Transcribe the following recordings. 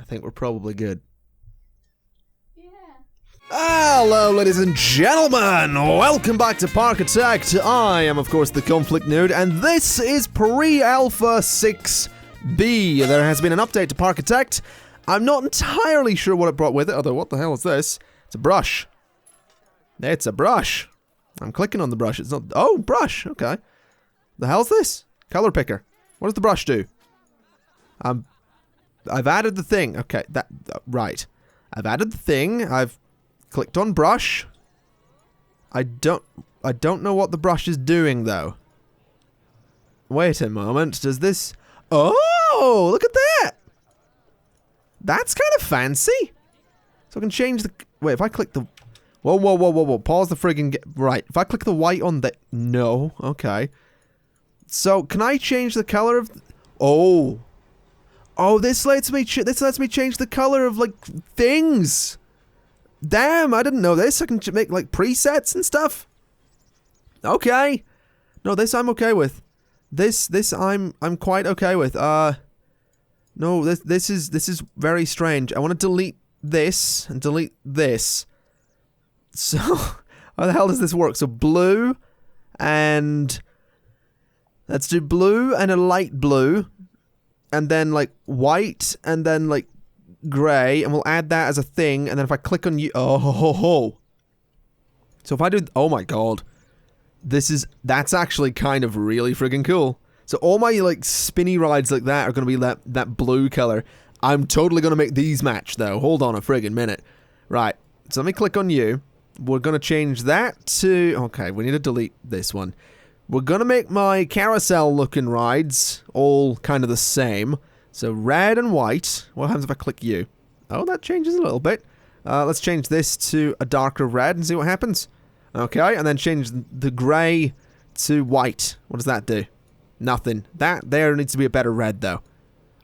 think we're probably good. Yeah. Hello, ladies and gentlemen! Welcome back to Parkitect. I am, of course, the ConflictNerd, and this is Pre-Alpha 6B. There has been an update to Parkitect. I'm not entirely sure what it brought with it, although what the hell is this? It's a brush. It's a brush. I'm clicking on the brush. It's not... Oh, brush. Okay. The hell's this? Color picker. What does the brush do? I've added the thing. Okay, right. I've added the thing. I've clicked on brush. I don't know what the brush is doing, though. Wait a moment. Does this... Oh, look at that! That's kind of fancy. So I can change the... Wait, if I click the... Whoa. Pause the friggin... Right. If I click the white on the... No. Okay. So, can I change the color of... Oh. Oh, this lets me change the color of, like, things. Damn, I didn't know this. I can make, like, presets and stuff. Okay. No, this I'm okay with. This I'm quite okay with. No, this is very strange. I want to delete this and delete this. So, how the hell does this work? So, blue and... Let's do blue and a light blue. And then, like, white and then, like, grey. And we'll add that as a thing. And then if I click on you... Oh, ho, ho, ho. So if I do... Oh, my God. That's actually kind of really friggin' cool. So all my, like, spinny rides like that are going to be that blue color. I'm totally going to make these match, though. Hold on a friggin' minute. Right. So let me click on you. We're going to change that to... Okay, we need to delete this one. We're going to make my carousel-looking rides all kind of the same. So red and white. What happens if I click you? Oh, that changes a little bit. Let's change this to a darker red and see what happens. Okay, and then change the grey to white. What does that do? Nothing. That there needs to be a better red, though.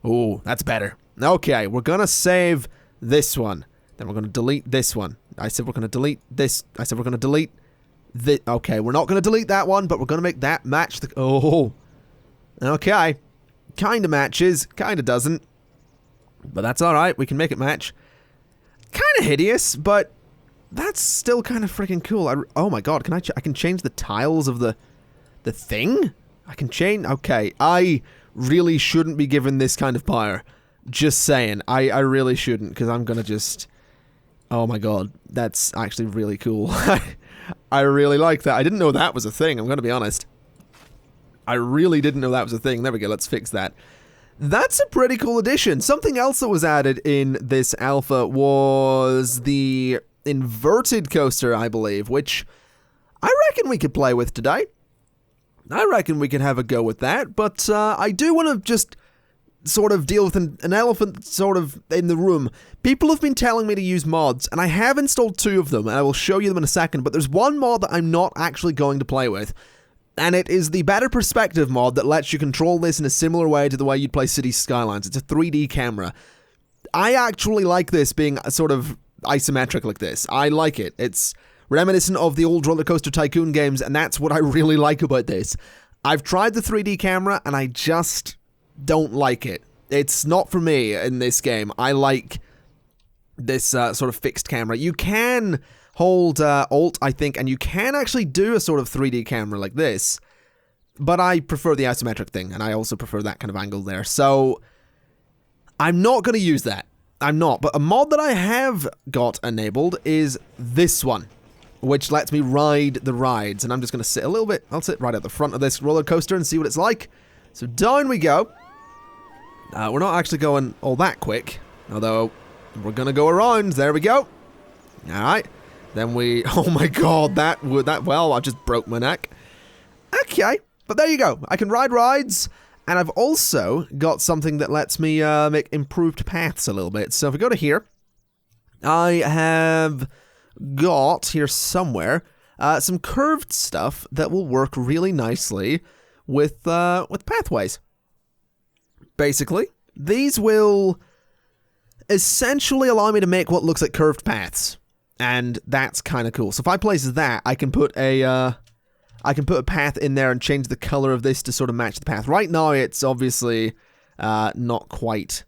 Oh, that's better. Okay, we're going to save this one. Then we're going to delete this one. I said we're going to delete this. I said we're going to delete... Okay, we're not going to delete that one, but we're going to make that match the... Oh. Okay. Kind of matches, kind of doesn't. But that's alright, we can make it match. Kind of hideous, but that's still kind of freaking cool. Oh my god, I can change the tiles of the thing? I can change... Okay, I really shouldn't be given this kind of power. Just saying, I really shouldn't, because I'm going to just... Oh my god, that's actually really cool. I really like that. I didn't know that was a thing, I'm going to be honest. I really didn't know that was a thing. There we go, let's fix that. That's a pretty cool addition. Something else that was added in this alpha was the inverted coaster, I believe, which I reckon we could play with today. I reckon we could have a go with that, but I do want to just sort of deal with an elephant sort of in the room. People have been telling me to use mods, and I have installed 2 of them, and I will show you them in a second, but there's one mod that I'm not actually going to play with, and it is the Better Perspective mod that lets you control this in a similar way to the way you'd play City Skylines. It's a 3D camera. I actually like this being sort of isometric like this. I like it. It's reminiscent of the old Roller Coaster Tycoon games, and that's what I really like about this. I've tried the 3D camera, and I just... don't like it. It's not for me in this game. I like this sort of fixed camera. You can hold Alt, I think, and you can actually do a sort of 3D camera like this, but I prefer the isometric thing, and I also prefer that kind of angle there. So I'm not going to use that. I'm not. But a mod that I have got enabled is this one, which lets me ride the rides, and I'm just going to sit a little bit. I'll sit right at the front of this roller coaster and see what it's like. So down we go. We're not actually going all that quick, although we're going to go around. There we go. Alright. Then we... Oh my god, well, I just broke my neck. Okay, but there you go. I can ride rides, and I've also got something that lets me make improved paths a little bit. So if we go to here, I have got here somewhere some curved stuff that will work really nicely with pathways. Basically, these will essentially allow me to make what looks like curved paths, and that's kind of cool. So if I place that, I can put a path in there and change the color of this to sort of match the path. Right now, it's obviously not quite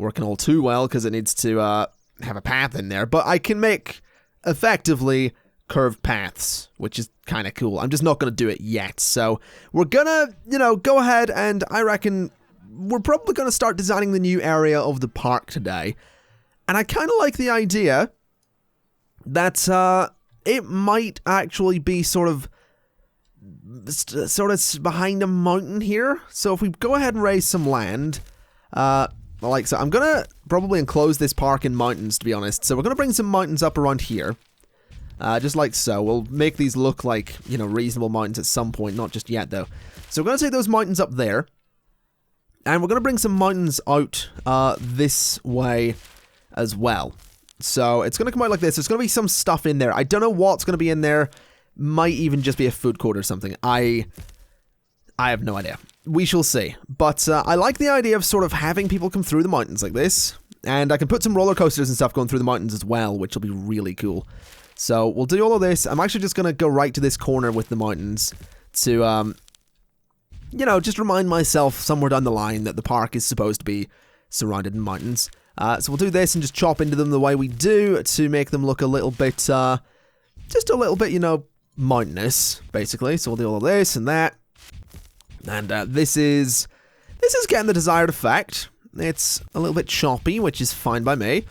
working all too well because it needs to have a path in there. But I can make effectively curved paths, which is kind of cool. I'm just not going to do it yet. So we're going to, go ahead and I reckon we're probably going to start designing the new area of the park today. And I kind of like the idea that it might actually be sort of behind a mountain here. So if we go ahead and raise some land, like so, I'm going to probably enclose this park in mountains, to be honest. So we're going to bring some mountains up around here. Just like so. We'll make these look like, reasonable mountains at some point. Not just yet, though. So we're going to take those mountains up there. And we're going to bring some mountains out this way as well. So it's going to come out like this. There's going to be some stuff in there. I don't know what's going to be in there. Might even just be a food court or something. I have no idea. We shall see. But I like the idea of sort of having people come through the mountains like this. And I can put some roller coasters and stuff going through the mountains as well, which will be really cool. So we'll do all of this. I'm actually just going to go right to this corner with the mountains to, just remind myself somewhere down the line that the park is supposed to be surrounded in mountains. So we'll do this and just chop into them the way we do to make them look a little bit, just a little bit, mountainous, basically. So we'll do all of this and that. And this is getting the desired effect. It's a little bit choppy, which is fine by me.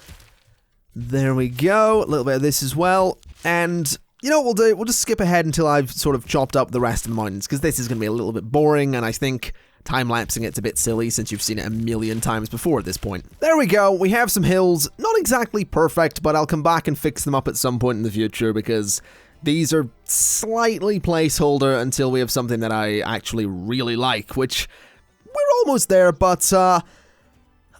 There we go. A little bit of this as well. And you know what we'll do? We'll just skip ahead until I've sort of chopped up the rest of the mountains, because this is going to be a little bit boring, and I think time-lapsing it's a bit silly since you've seen it a million times before at this point. There we go. We have some hills. Not exactly perfect, but I'll come back and fix them up at some point in the future, because these are slightly placeholder until we have something that I actually really like, which we're almost there, but I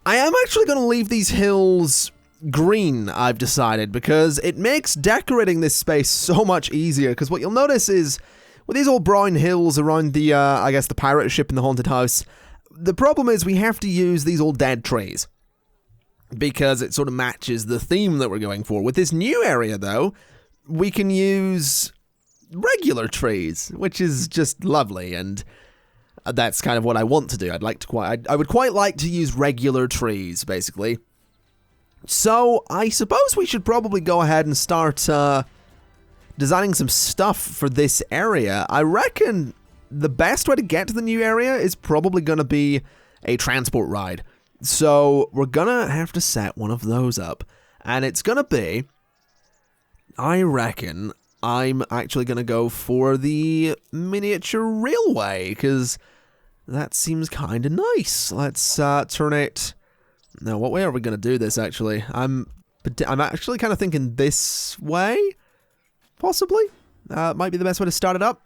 am actually going to leave these hills green, I've decided, because it makes decorating this space so much easier. Because what you'll notice is with these old brown hills around the I guess the pirate ship in the haunted house, the problem is we have to use these old dead trees because it sort of matches the theme that we're going for. With this new area though, we can use regular trees, which is just lovely, and that's kind of what I want to do. I would quite like to use regular trees, basically. So, I suppose we should probably go ahead and start designing some stuff for this area. I reckon the best way to get to the new area is probably going to be a transport ride. So, we're going to have to set one of those up. And it's going to be, I reckon, I'm actually going to go for the miniature railway, because that seems kind of nice. Let's turn it... Now, what way are we going to do this, actually? I'm actually kind of thinking this way, possibly. Might be the best way to start it up.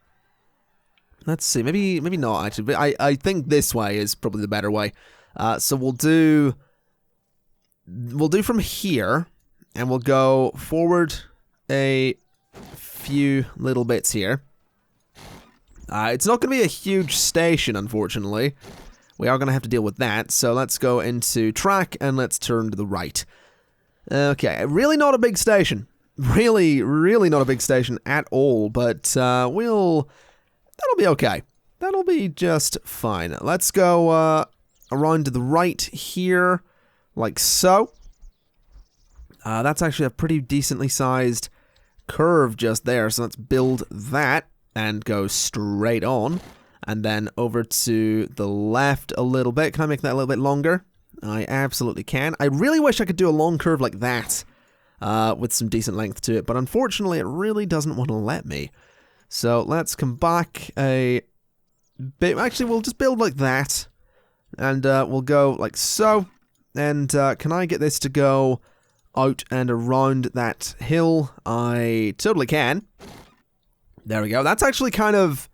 Let's see, maybe not, actually. But I think this way is probably the better way. So we'll do from here, and we'll go forward a few little bits here. It's not going to be a huge station, unfortunately. We are going to have to deal with that, so let's go into track and let's turn to the right. Okay, really not a big station. Really not a big station at all, but that'll be okay. That'll be just fine. Let's go around to the right here, like so. That's actually a pretty decently sized curve just there, so let's build that and go straight on. And then over to the left a little bit. Can I make that a little bit longer? I absolutely can. I really wish I could do a long curve like that with some decent length to it, but unfortunately it really doesn't want to let me. So let's come back a bit. Actually, we'll just build like that, and we'll go like so. And can I get this to go out and around that hill? I totally can. There we go. That's actually kind of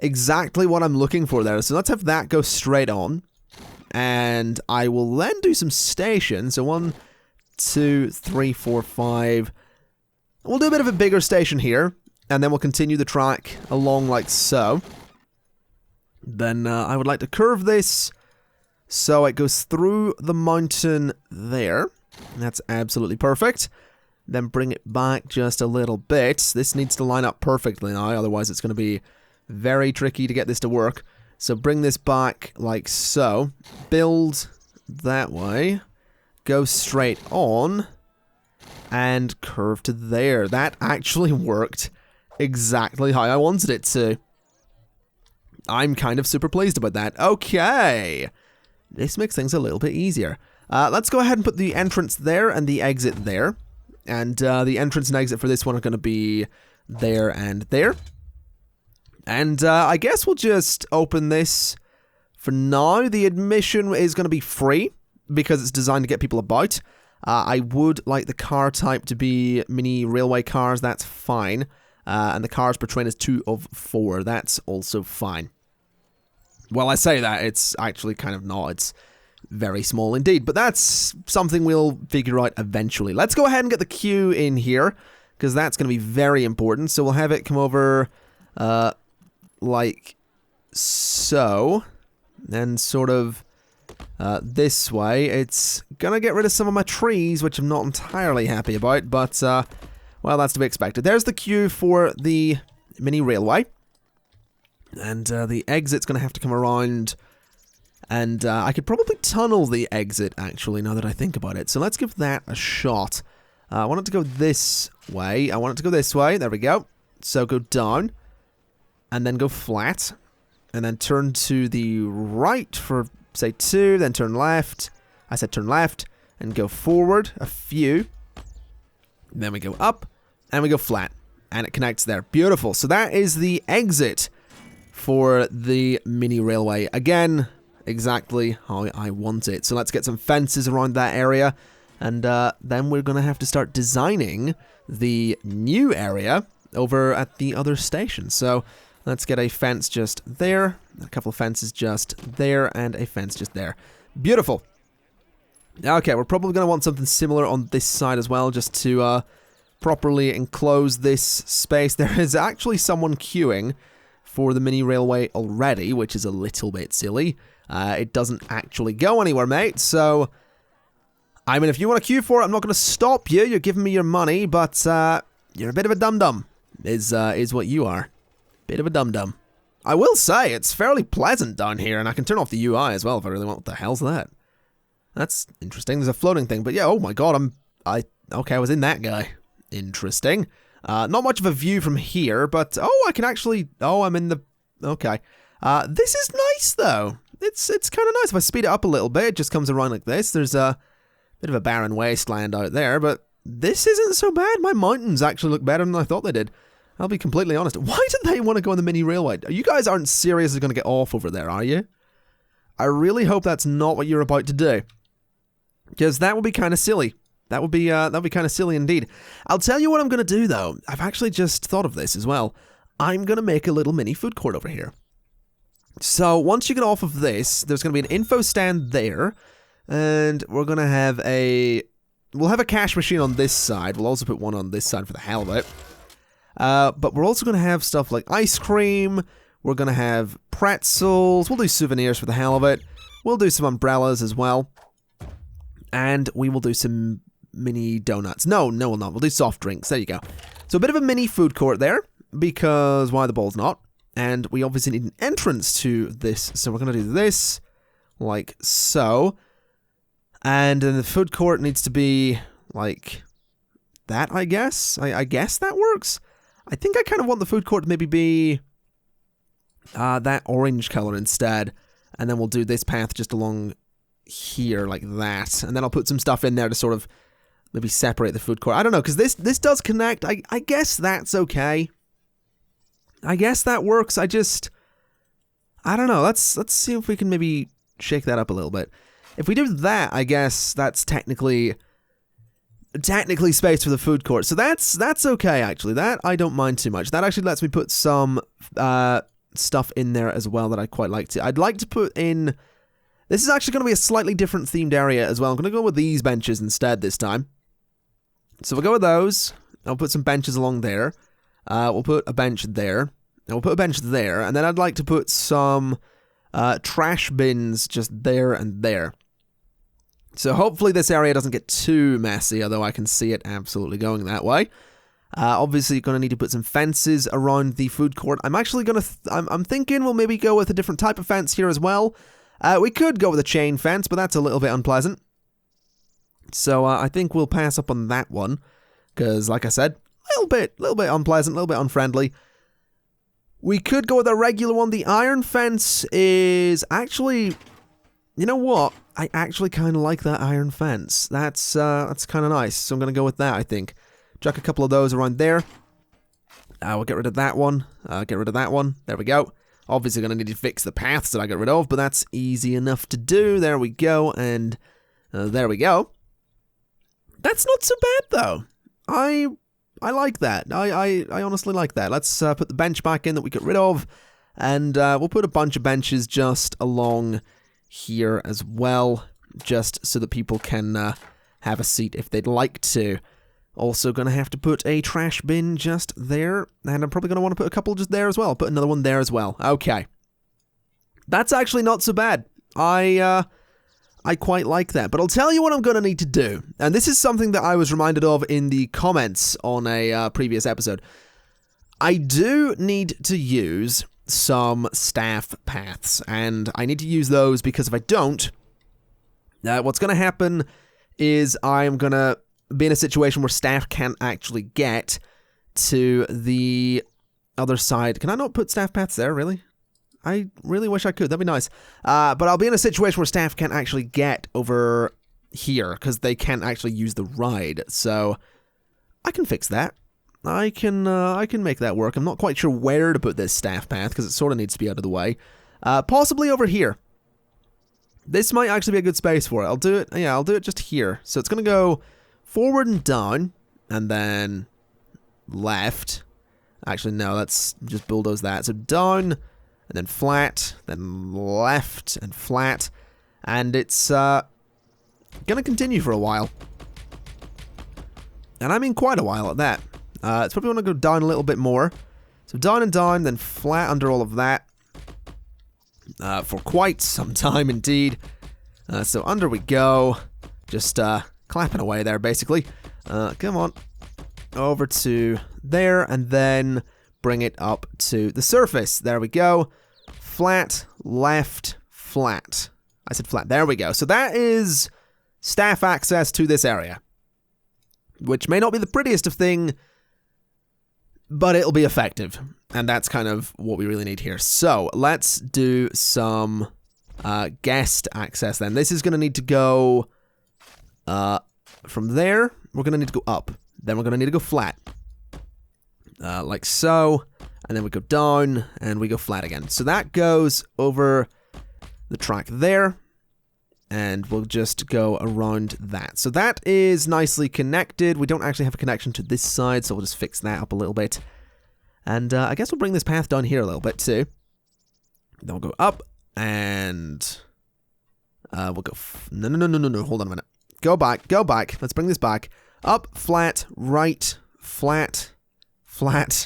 exactly what I'm looking for there. So let's have that go straight on. And I will then do some stations. So 1, 2, 3, 4, 5. We'll do a bit of a bigger station here. And then we'll continue the track along like so. Then I would like to curve this so it goes through the mountain there. That's absolutely perfect. Then bring it back just a little bit. This needs to line up perfectly now, otherwise it's going to be very tricky to get this to work. So bring this back like so. Build that way, go straight on, and curve to there. That actually worked exactly how I wanted it to. I'm kind of super pleased about that. Okay. This makes things a little bit easier. Let's go ahead and put the entrance there and the exit there. And the entrance and exit for this one are going to be there and there. And I guess we'll just open this for now. The admission is going to be free because it's designed to get people about. I would like the car type to be mini railway cars. That's fine. And the cars per train is 2 of 4. That's also fine. Well, I say that, it's actually kind of not. It's very small indeed. But that's something we'll figure out eventually. Let's go ahead and get the queue in here, because that's going to be very important. So we'll have it come over like so. And sort of this way. It's going to get rid of some of my trees, which I'm not entirely happy about. But, well, that's to be expected. There's the queue for the mini railway. And the exit's going to have to come around. And I could probably tunnel the exit, actually, now that I think about it. So let's give that a shot. I want it to go this way. I want it to go this way. There we go. So go down. And then go flat. And then turn to the right for, say, 2. Then turn left. I said turn left. And go forward a few. And then we go up. And we go flat. And it connects there. Beautiful. So that is the exit for the mini railway. Again, exactly how I want it. So let's get some fences around that area. And then we're going to have to start designing the new area over at the other station. So let's get a fence just there, a couple of fences just there, and a fence just there. Beautiful. Okay, we're probably going to want something similar on this side as well, just to properly enclose this space. There is actually someone queuing for the mini railway already, which is a little bit silly. It doesn't actually go anywhere, mate, so I mean, if you want to queue for it, I'm not going to stop you. You're giving me your money, but you're a bit of a dum-dum, is what you are. Bit of a dum-dum. I will say, it's fairly pleasant down here, and I can turn off the UI as well if I really want. What the hell's that? That's interesting. There's a floating thing, but yeah, oh my god, okay, I was in that guy. Interesting. Not much of a view from here, but, oh, I can actually, oh, I'm in the, okay. This is nice, though. It's kind of nice. If I speed it up a little bit, it just comes around like this. There's a bit of a barren wasteland out there, but this isn't so bad. My mountains actually look better than I thought they did. I'll be completely honest. Why did they want to go on the mini railway? You guys aren't seriously going to get off over there, are you? I really hope that's not what you're about to do, because that would be kind of silly. That would be kind of silly indeed. I'll tell you what I'm going to do, though. I've actually just thought of this as well. I'm going to make a little mini food court over here. So once you get off of this, there's going to be an info stand there. And we're going to have we'll have a cash machine on this side. We'll also put one on this side for the hell of it. But we're also going to have stuff like ice cream. We're going to have pretzels. We'll do souvenirs for the hell of it. We'll do some umbrellas as well. And we will do some mini donuts. No, we'll not. We'll do soft drinks. There you go. So a bit of a mini food court there, because why the balls not? And we obviously need an entrance to this. So we're going to do this like so. And then the food court needs to be like that, I guess. I guess that works. I think I kind of want the food court to maybe be that orange color instead. And then we'll do this path just along here like that. And then I'll put some stuff in there to sort of maybe separate the food court. I don't know, because this does connect. I guess that's okay. I guess that works. I don't know. Let's see if we can maybe shake that up a little bit. If we do that, I guess that's technically space for the food court. So that's okay, actually. That I don't mind too much. That actually lets me put some stuff in there as well that I quite like to. I'd like to put in. This is actually going to be a slightly different themed area as well. I'm going to go with these benches instead this time. So we'll go with those. I'll put some benches along there. We'll put a bench there. And we'll put a bench there. And then I'd like to put some trash bins just there and there. So hopefully this area doesn't get too messy, although I can see it absolutely going that way. Obviously, you're going to need to put some fences around the food court. I'm actually going to... I'm thinking we'll maybe go with a different type of fence here as well. We could go with a chain fence, but that's a little bit unpleasant. So I think we'll pass up on that one, because like I said, a little bit unpleasant, a little bit unfriendly. We could go with a regular one. The iron fence is actually, you know what? I actually kind of like that iron fence. That's kind of nice. So I'm gonna go with that. I think. Chuck a couple of those around there. We'll get rid of that one. Get rid of that one. There we go. Obviously gonna need to fix the paths that I got rid of, but that's easy enough to do. There we go, and there we go. That's not so bad though. I like that. I honestly like that. Let's put the bench back in that we got rid of, and we'll put a bunch of benches just along here as well, just so that people can have a seat if they'd like to. Also going to have to put a trash bin just there, and I'm probably going to want to put a couple just there as well. Put another one there as well. Okay. That's actually not so bad. I quite like that, but I'll tell you what I'm going to need to do, and this is something that I was reminded of in the comments on a previous episode. I do need to use some staff paths, and I need to use those because if I don't, what's going to happen is I'm going to be in a situation where staff can't actually get to the other side. Can I not put staff paths there, really? I really wish I could. That'd be nice. But I'll be in a situation where staff can't actually get over here because they can't actually use the ride. So I can fix that. I can make that work. I'm not quite sure where to put this staff path because it sort of needs to be out of the way. Possibly over here. This might actually be a good space for it. I'll do it. Yeah, I'll do it just here. So it's gonna go forward and down, and then left. Actually, no. Let's just bulldoze that. So down. And then flat, then left, and flat. And it's gonna continue for a while. And I mean quite a while at that. It's probably gonna go down a little bit more. So down and down, then flat under all of that. For quite some time indeed. So under we go. Just clapping away there, basically. Come on. Over to there, and then bring it up to the surface. There we go. Flat, left, flat. I said flat. There we go. So that is staff access to this area, which may not be the prettiest of thing, but it'll be effective. And that's kind of what we really need here. So let's do some guest access then. This is going to need to go from there. We're going to need to go up. Then we're going to need to go flat. Like so, and then we go down, and we go flat again. So that goes over the track there, and we'll just go around that. So that is nicely connected. We don't actually have a connection to this side, so we'll just fix that up a little bit. And I guess we'll bring this path down here a little bit too. Then we'll go up, and we'll go... No, hold on a minute. Go back. Let's bring this back. Up, flat, right, flat,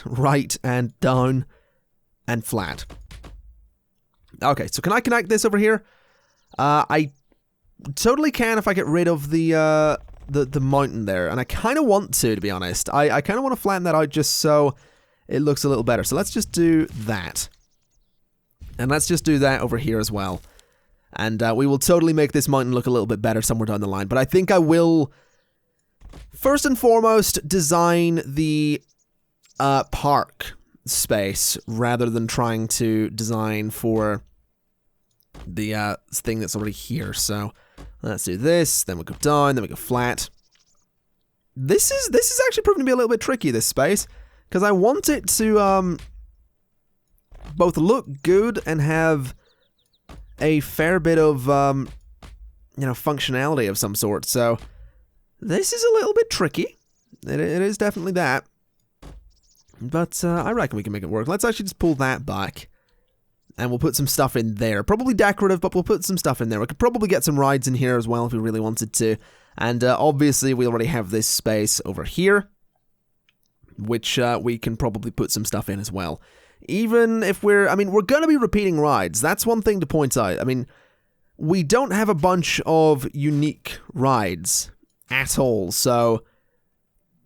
right, and down, and flat. Okay, so can I connect this over here? I totally can if I get rid of the mountain there, and I kind of want to be honest. I kind of want to flatten that out just so it looks a little better. So let's just do that. And let's just do that over here as well. And we will totally make this mountain look a little bit better somewhere down the line. But I think I will, first and foremost, design the park space rather than trying to design for the thing that's already here. So let's do this, then we go down, then we go flat. This is actually proving to be a little bit tricky, this space, because I want it to both look good and have a fair bit of functionality of some sort. So this is a little bit tricky. It is definitely that. But I reckon we can make it work. Let's actually just pull that back. And we'll put some stuff in there. Probably decorative, but we'll put some stuff in there. We could probably get some rides in here as well if we really wanted to. And obviously we already have this space over here, which we can probably put some stuff in as well. Even if we're going to be repeating rides. That's one thing to point out. I mean, we don't have a bunch of unique rides at all. So,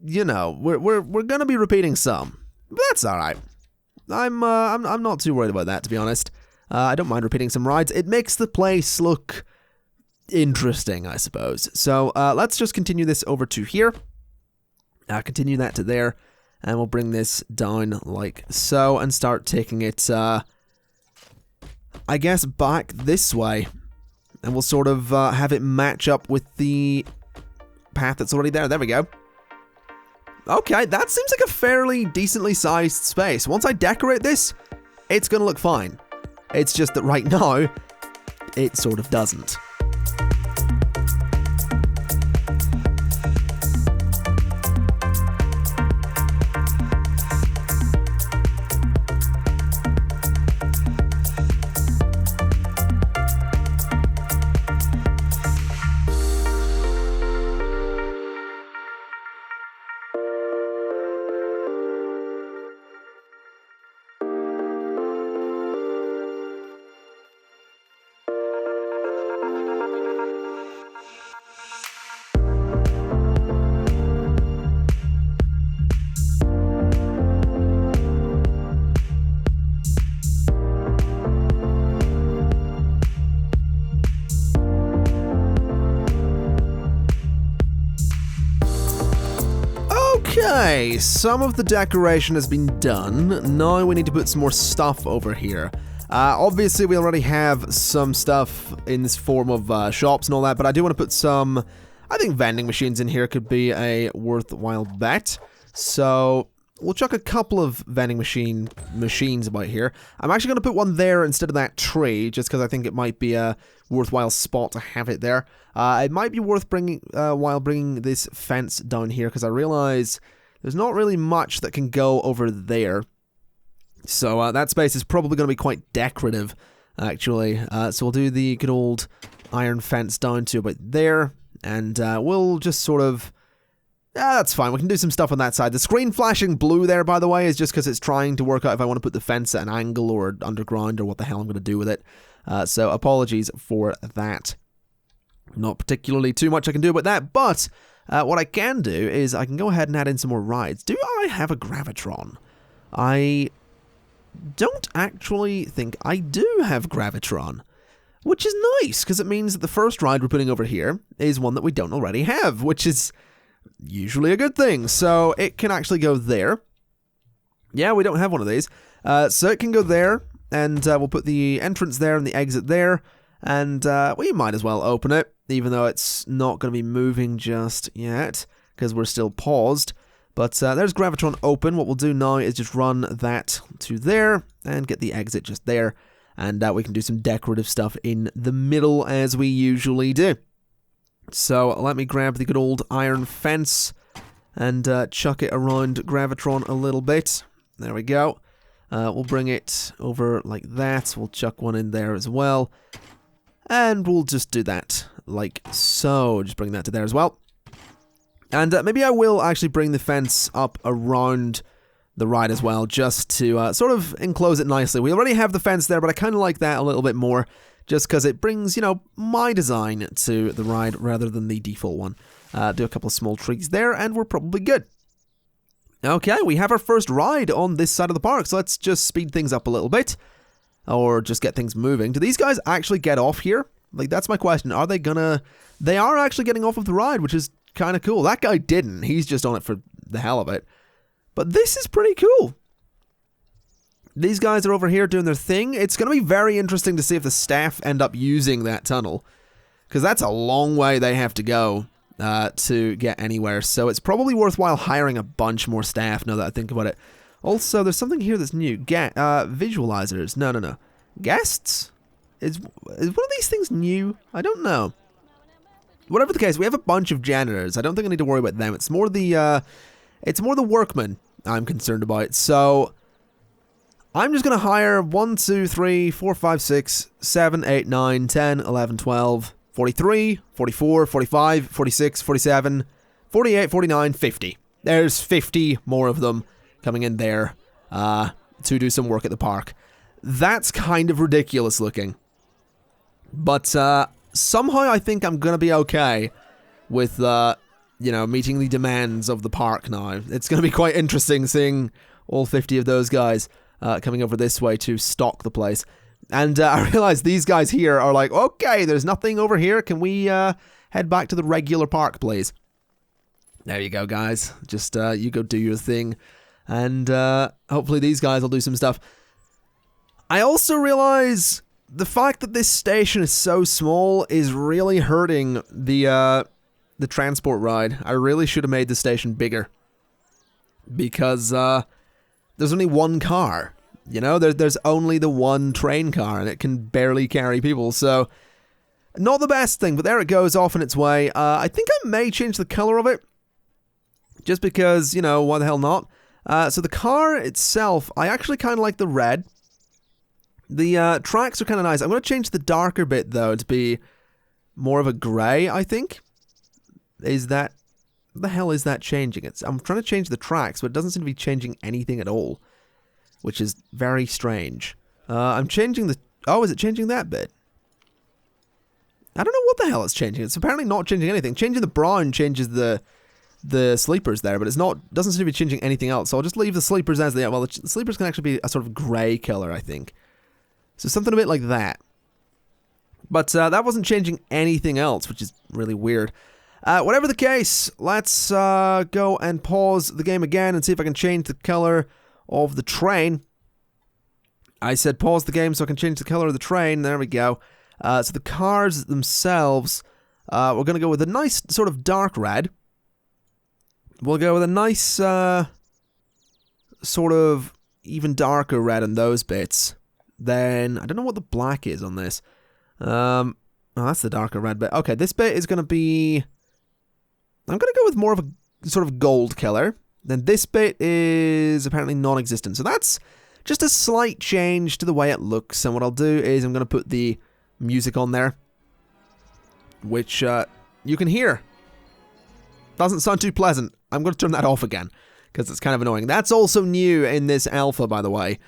you know, we're going to be repeating some. But that's all right. I'm not too worried about that, to be honest. I don't mind repeating some rides. It makes the place look interesting, I suppose. So let's just continue this over to here. Continue that to there. And we'll bring this down like so and start taking it, I guess, back this way. And we'll sort of have it match up with the path that's already there. There we go. Okay, that seems like a fairly decently sized space. Once I decorate this, it's going to look fine. It's just that right now, it sort of doesn't. Okay, some of the decoration has been done. Now we need to put some more stuff over here. Obviously, we already have some stuff in this form of shops and all that, but I do want to put some, I think vending machines in here could be a worthwhile bet. So we'll chuck a couple of vending machines about here. I'm actually going to put one there instead of that tree, just because I think it might be a worthwhile spot to have it there. It might be worth bringing this fence down here, because I realize there's not really much that can go over there. So that space is probably going to be quite decorative, actually. So we'll do the good old iron fence down to about there, and we'll just sort of... that's fine. We can do some stuff on that side. The screen flashing blue there, by the way, is just because it's trying to work out if I want to put the fence at an angle or underground or what the hell I'm going to do with it. So apologies for that. Not particularly too much I can do about that, but what I can do is I can go ahead and add in some more rides. Do I have a Gravitron? I don't actually think I do have Gravitron, which is nice, because it means that the first ride we're putting over here is one that we don't already have, which is usually a good thing. So it can actually go there. Yeah, we don't have one of these. So it can go there, and we'll put the entrance there and the exit there, and we might as well open it, even though it's not going to be moving just yet, because we're still paused. But there's Gravitron open. What we'll do now is just run that to there, and get the exit just there, and we can do some decorative stuff in the middle, as we usually do. So let me grab the good old iron fence and chuck it around Gravitron a little bit. There we go. We'll bring it over like that. We'll chuck one in there as well. And we'll just do that like so. Just bring that to there as well. And maybe I will actually bring the fence up around the ride as well, just to sort of enclose it nicely. We already have the fence there, but I kind of like that a little bit more, just because it brings, you know, my design to the ride rather than the default one. Do a couple of small trees there, and we're probably good. Okay, we have our first ride on this side of the park, so let's just speed things up a little bit, or just get things moving. Do these guys actually get off here? Like, that's my question. Are they gonna... They are actually getting off of the ride, which is kind of cool. That guy didn't. He's just on it for the hell of it. But this is pretty cool. These guys are over here doing their thing. It's going to be very interesting to see if the staff end up using that tunnel, because that's a long way they have to go to get anywhere. So it's probably worthwhile hiring a bunch more staff, now that I think about it. Also, there's something here that's new. Visualizers. No. Guests? Is one of these things new? I don't know. Whatever the case, we have a bunch of janitors. I don't think I need to worry about them. It's more the workmen I'm concerned about. So I'm just going to hire 1, 2, 3, 4, 5, 6, 7, 8, 9, 10, 11, 12, 43, 44, 45, 46, 47, 48, 49, 50. There's 50 more of them coming in there to do some work at the park. That's kind of ridiculous looking. But somehow I think I'm going to be okay with, you know, meeting the demands of the park now. It's going to be quite interesting seeing all 50 of those guys coming over this way to stock the place. And I realize these guys here are like, okay, there's nothing over here. Can we head back to the regular park, please? There you go, guys. Just you go do your thing. And hopefully these guys will do some stuff. I also realize the fact that this station is so small is really hurting the transport ride. I really should have made the station bigger. Because there's only one car. You know, there's only the one train car, and it can barely carry people, so not the best thing, but there it goes off in its way. I think I may change the color of it, just because, you know, why the hell not? So the car itself, I actually kind of like the red. The tracks are kind of nice. I'm going to change the darker bit, though, to be more of a grey, I think. Is that... What the hell is that changing? I'm trying to change the tracks, but it doesn't seem to be changing anything at all. Which is very strange. I'm changing the... Oh, is it changing that bit? I don't know what the hell it's changing. It's apparently not changing anything. Changing the brown changes the sleepers there, but it's not... Doesn't seem to be changing anything else. So I'll just leave the sleepers as they are. Well, the sleepers can actually be a sort of grey color, I think. So something a bit like that. But that wasn't changing anything else, which is really weird. Whatever the case, let's go and pause the game again and see if I can change the color of the train. I said pause the game so I can change the color of the train. There we go. So the cars themselves, we're going to go with a nice sort of dark red. We'll go with a nice sort of even darker red in those bits. Then, I don't know what the black is on this. Oh, that's the darker red bit. Okay, this bit is going to be... I'm going to go with more of a sort of gold color. Then this bit is apparently non-existent. So that's just a slight change to the way it looks. And what I'll do is I'm going to put the music on there. Which you can hear. Doesn't sound too pleasant. I'm going to turn that off again. Because it's kind of annoying. That's also new in this alpha, by the way.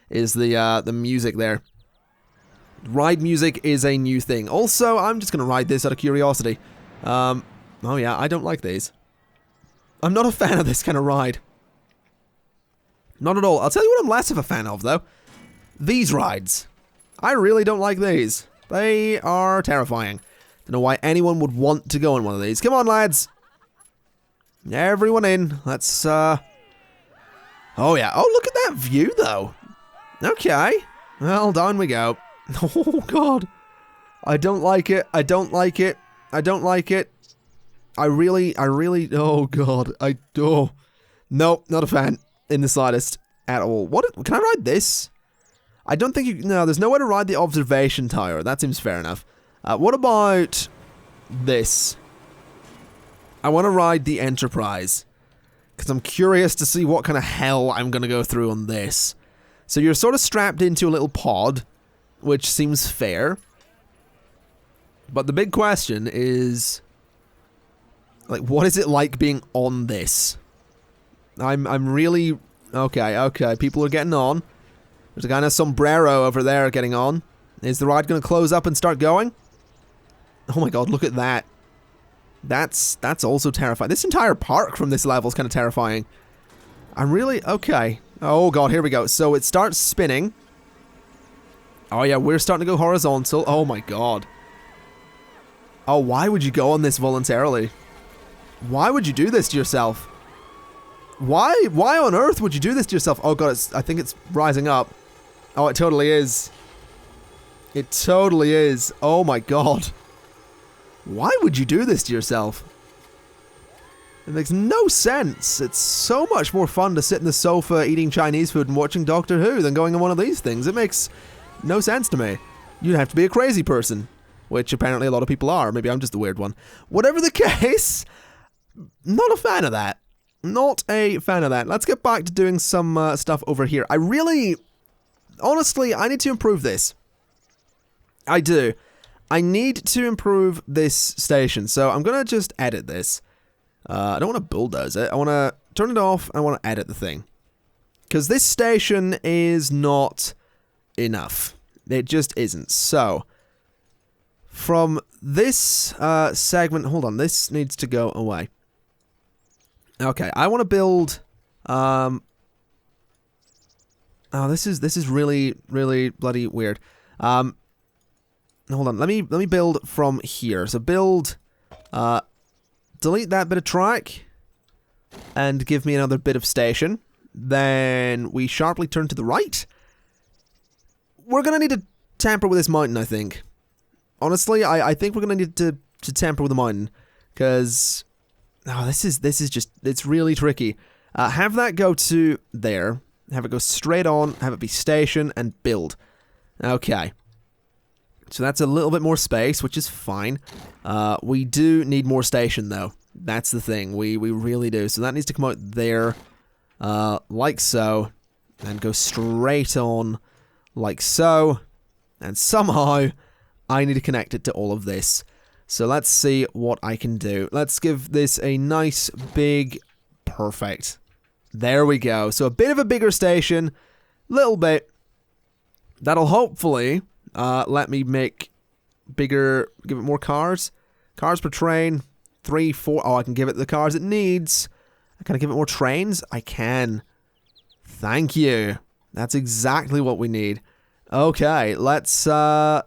Is the music there. Ride music is a new thing. Also, I'm just going to ride this out of curiosity. Oh yeah, I don't like these. I'm not a fan of this kind of ride. Not at all. I'll tell you what I'm less of a fan of, though. These rides. I really don't like these. They are terrifying. Don't know why anyone would want to go on one of these. Come on, lads. Everyone in. Let's, Oh, yeah. Oh, look at that view, though. Okay. Well, down we go. Oh, God. I don't like it. I don't like it. I don't like it. I really, oh god, oh, nope, not a fan in the slightest at all. What, can I ride this? I don't think no, there's no way to ride the observation tower, that seems fair enough. What about this? I want to ride the Enterprise, because I'm curious to see what kind of hell I'm going to go through on this. So you're sort of strapped into a little pod, which seems fair. But the big question is... like, what is it like being on this? I'm really... Okay, people are getting on. There's a guy in a sombrero over there getting on. Is the ride going to close up and start going? Oh my god, look at that. That's also terrifying. This entire park from this level is kind of terrifying. I'm really... okay. Oh god, here we go. So it starts spinning. Oh yeah, we're starting to go horizontal. Oh my god. Oh, why would you go on this voluntarily? Why would you do this to yourself? Why on earth would you do this to yourself? Oh god, I think it's rising up. Oh, it totally is. It totally is. Oh my god. Why would you do this to yourself? It makes no sense. It's so much more fun to sit in the sofa eating Chinese food and watching Doctor Who than going on one of these things. It makes no sense to me. You'd have to be a crazy person. Which apparently a lot of people are. Maybe I'm just the weird one. Whatever the case, not a fan of that. Not a fan of that. Let's get back to doing some stuff over here. I really, honestly, I need to improve this. I do. I need to improve this station. So I'm going to just edit this. I don't want to bulldoze it. I want to turn it off. I want to edit the thing. Because this station is not enough. It just isn't. So... from this segment, hold on, this needs to go away. Okay, I want to build. Oh, this is really bloody weird. Hold on, let me build from here. So build, delete that bit of track, and give me another bit of station. Then we sharply turn to the right. We're gonna need to tamper with this mountain, I think. Honestly, I think we're gonna need to tamper with the mountain, because this is just, it's really tricky. Have that go to there. Have it go straight on. Have it be station and build. Okay. So that's a little bit more space, which is fine. We do need more station, though. That's the thing. We really do. So that needs to come out there, like so, and go straight on, like so. And somehow, I need to connect it to all of this. So let's see what I can do. Let's give this a nice, big, perfect. There we go. So a bit of a bigger station, little bit. That'll hopefully... let me make bigger, give it more cars. Cars per train, 3, 4. Oh, I can give it the cars it needs. Can I give it more trains? I can. Thank you. That's exactly what we need. Okay, let's turn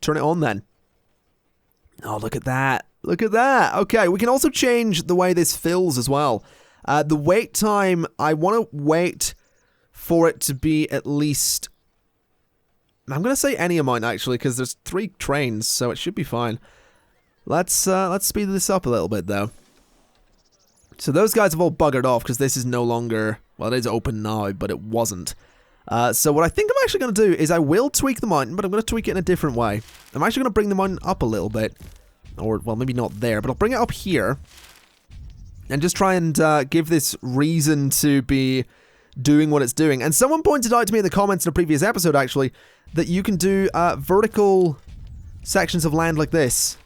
it on then. Oh, look at that. Look at that. Okay, we can also change the way this fills as well. The wait time, I want to wait for it to be at least... I'm going to say any amount, actually, because there's 3 trains, so it should be fine. Let's speed this up a little bit, though. So those guys have all buggered off, because this is no longer... Well, it is open now, but it wasn't. So what I think I'm actually going to do is I will tweak the mountain, but I'm going to tweak it in a different way. I'm actually going to bring the mountain up a little bit. Or, well, maybe not there, but I'll bring it up here. And just try and give this reason to be doing what it's doing. And someone pointed out to me in the comments in a previous episode, actually, that you can do vertical sections of land like this,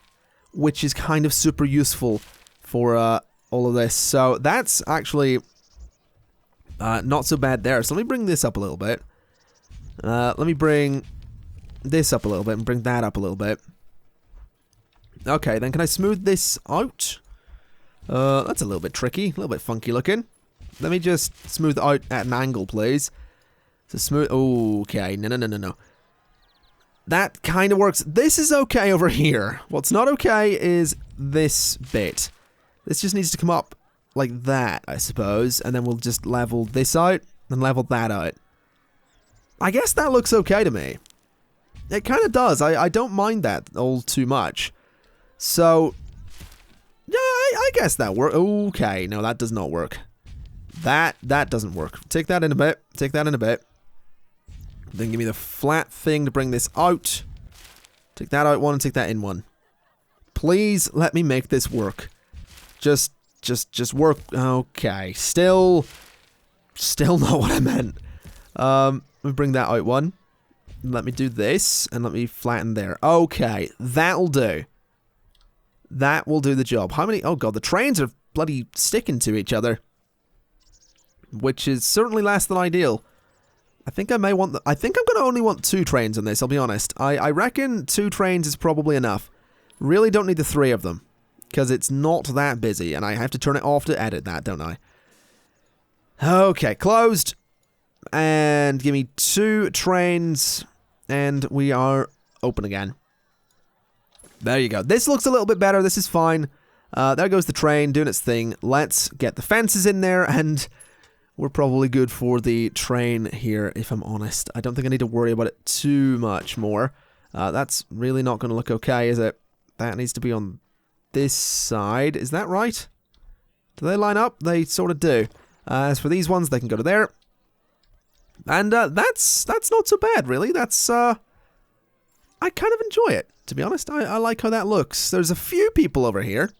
which is kind of super useful for all of this. So that's actually not so bad there. So let me bring this up a little bit. Let me bring this up a little bit and bring that up a little bit. Okay, then can I smooth this out? That's a little bit tricky, a little bit funky looking. Let me just smooth it out at an angle, please. So smooth. Okay, no. That kind of works. This is okay over here. What's not okay is this bit. This just needs to come up like that, I suppose. And then we'll just level this out and level that out. I guess that looks okay to me. It kind of does. I don't mind that all too much. So, yeah, I guess that works. Okay, no, that does not work. That doesn't work. Take that in a bit. Take that in a bit. Then give me the flat thing to bring this out. Take that out one and take that in one. Please let me make this work. Just work. Okay. Still not what I meant. Let me bring that out one. Let me do this and let me flatten there. Okay, that'll do. That will do the job. How many? Oh god, the trains are bloody sticking to each other. Which is certainly less than ideal. I think I may want I think I'm going to only want 2 trains on this, I'll be honest. I reckon 2 trains is probably enough. Really don't need the 3 of them. Because it's not that busy, and I have to turn it off to edit that, don't I? Okay, closed. And give me 2 trains, and we are open again. There you go. This looks a little bit better, this is fine. There goes the train doing its thing. Let's get the fences in there, and... we're probably good for the train here, if I'm honest. I don't think I need to worry about it too much more. That's really not going to look okay, is it? That needs to be on this side. Is that right? Do they line up? They sort of do. As for these ones, they can go to there. And that's not so bad, really. That's, I kind of enjoy it, to be honest. I like how that looks. There's a few people over here.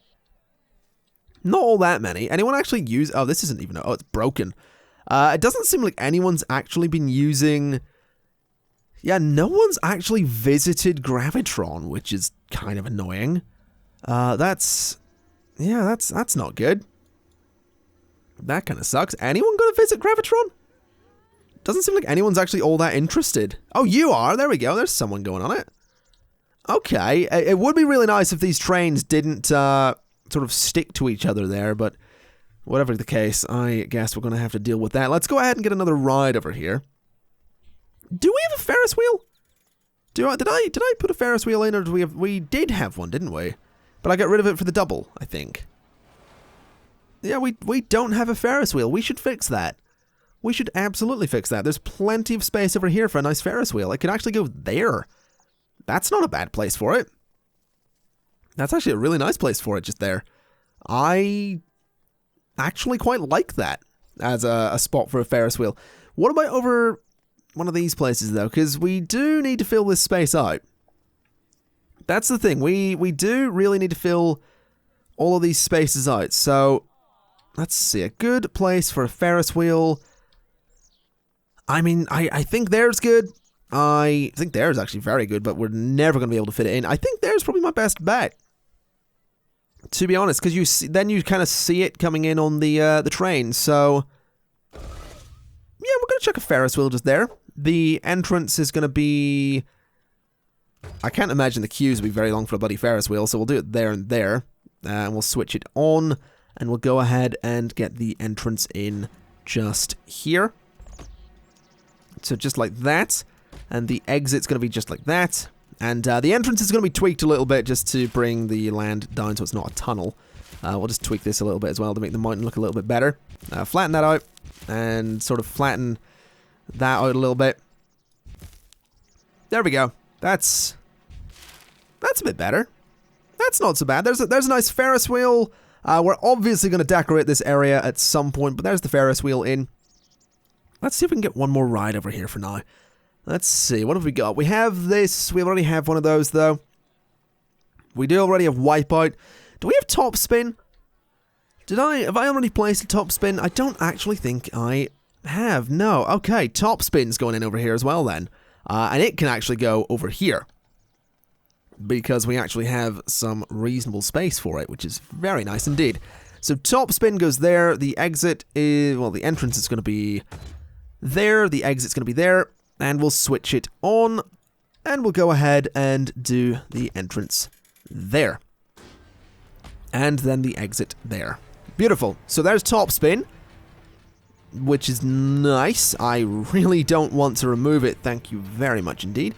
Not all that many. Anyone actually use... oh, this isn't even... oh, it's broken. It doesn't seem like anyone's actually been using... yeah, no one's actually visited Gravitron, which is kind of annoying. That's... yeah, that's not good. That kind of sucks. Anyone gonna visit Gravitron? Doesn't seem like anyone's actually all that interested. Oh, you are? There we go. There's someone going on it. Okay. It would be really nice if these trains didn't... sort of stick to each other there, but whatever the case, I guess we're going to have to deal with that. Let's go ahead and get another ride over here. Do we have a Ferris wheel? Did I put a Ferris wheel in, or we did have one, didn't we? But I got rid of it for the double, I think. Yeah, we don't have a Ferris wheel. We should fix that. We should absolutely fix that. There's plenty of space over here for a nice Ferris wheel. It could actually go there. That's not a bad place for it. That's actually a really nice place for it, just there. I actually quite like that as a spot for a Ferris wheel. What about over one of these places, though? Because we do need to fill this space out. That's the thing. We do really need to fill all of these spaces out. So, let's see. A good place for a Ferris wheel. I mean, I think there's good. I think there's actually very good, but we're never going to be able to fit it in. I think there's probably my best bet, to be honest, because then you kind of see it coming in on the train. So, yeah, we're going to chuck a Ferris wheel just there. The entrance is going to be... I can't imagine the queues will be very long for a bloody Ferris wheel, so we'll do it there and there. And we'll switch it on, and we'll go ahead and get the entrance in just here. So just like that, and the exit's going to be just like that, and the entrance is going to be tweaked a little bit just to bring the land down so it's not a tunnel. We'll just tweak this a little bit as well to make the mountain look a little bit better. Flatten that out, and sort of flatten that out a little bit. There we go. That's a bit better. That's not so bad. There's a nice Ferris wheel. We're obviously going to decorate this area at some point, but there's the Ferris wheel in. Let's see if we can get one more ride over here for now. Let's see, what have we got? We have this. We already have one of those, though. We do already have Wipeout. Do we have Top Spin? Have I already placed a Top Spin? I don't actually think I have. No. Okay, Top Spin's going in over here as well, then. And it can actually go over here, because we actually have some reasonable space for it, which is very nice indeed. So Top Spin goes there. The exit is... Well, the entrance is going to be... there, the exit's going to be there, and we'll switch it on, and we'll go ahead and do the entrance there. And then the exit there. Beautiful. So there's Top Spin, which is nice. I really don't want to remove it, thank you very much indeed.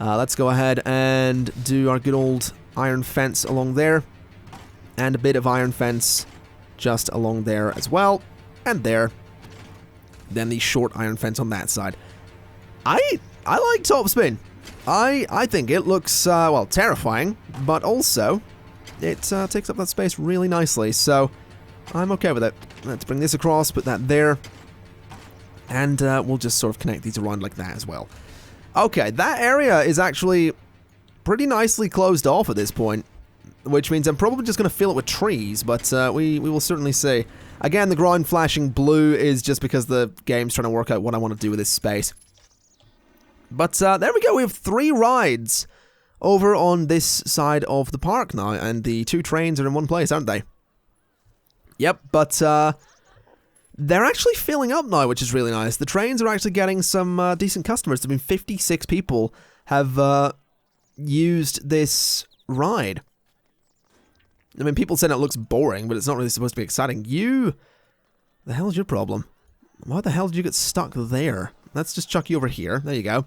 Let's go ahead and do our good old iron fence along there, and a bit of iron fence just along there as well, and there. Then the short iron fence on that side. I like Top Spin. I think it looks, well, terrifying, but also it takes up that space really nicely, so I'm okay with it. Let's bring this across, put that there, and we'll just sort of connect these around like that as well. Okay, that area is actually pretty nicely closed off at this point, which means I'm probably just going to fill it with trees, but we will certainly see. Again, the ground flashing blue is just because the game's trying to work out what I want to do with this space. But there we go, we have 3 rides over on this side of the park now, and the 2 trains are in one place, aren't they? Yep, but they're actually filling up now, which is really nice. The trains are actually getting some decent customers. I mean, 56 people have used this ride. I mean, people said it looks boring, but it's not really supposed to be exciting. The hell's your problem? Why the hell did you get stuck there? Let's just chuck you over here. There you go.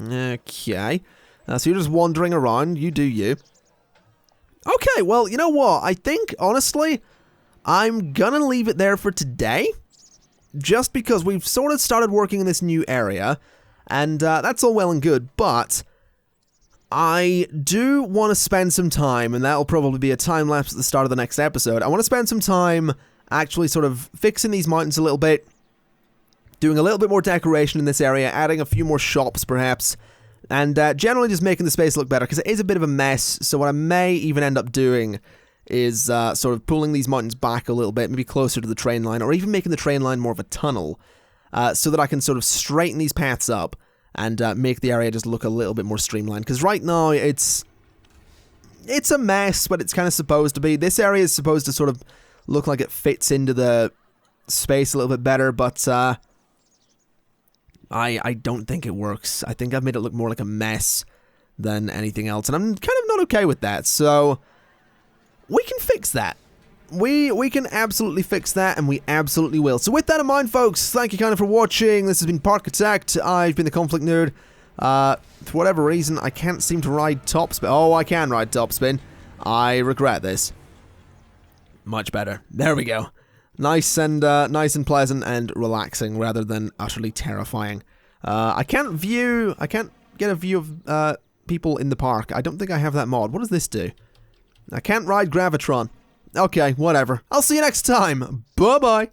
Okay. So you're just wandering around. You do you. Okay, well, you know what? I think, honestly, I'm gonna leave it there for today. Just because we've sort of started working in this new area. And that's all well and good, but I do want to spend some time, and that'll probably be a time lapse at the start of the next episode. I want to spend some time actually sort of fixing these mountains a little bit, doing a little bit more decoration in this area, adding a few more shops perhaps, and generally just making the space look better, because it is a bit of a mess. So what I may even end up doing is sort of pulling these mountains back a little bit, maybe closer to the train line, or even making the train line more of a tunnel, so that I can sort of straighten these paths up and make the area just look a little bit more streamlined. Because right now, it's a mess, but it's kind of supposed to be. This area is supposed to sort of look like it fits into the space a little bit better, but I don't think it works. I think I've made it look more like a mess than anything else, and I'm kind of not okay with that, so we can fix that. We can absolutely fix that, and we absolutely will. So with that in mind, folks, thank you kind of for watching. This has been Parkitect. I've been the Conflict Nerd. For whatever reason, I can't seem to ride topspin. Oh, I can ride topspin. I regret this. Much better. There we go. Nice and pleasant and relaxing rather than utterly terrifying. I can't get a view of people in the park. I don't think I have that mod. What does this do? I can't ride Gravitron. Okay, whatever. I'll see you next time. Bye-bye.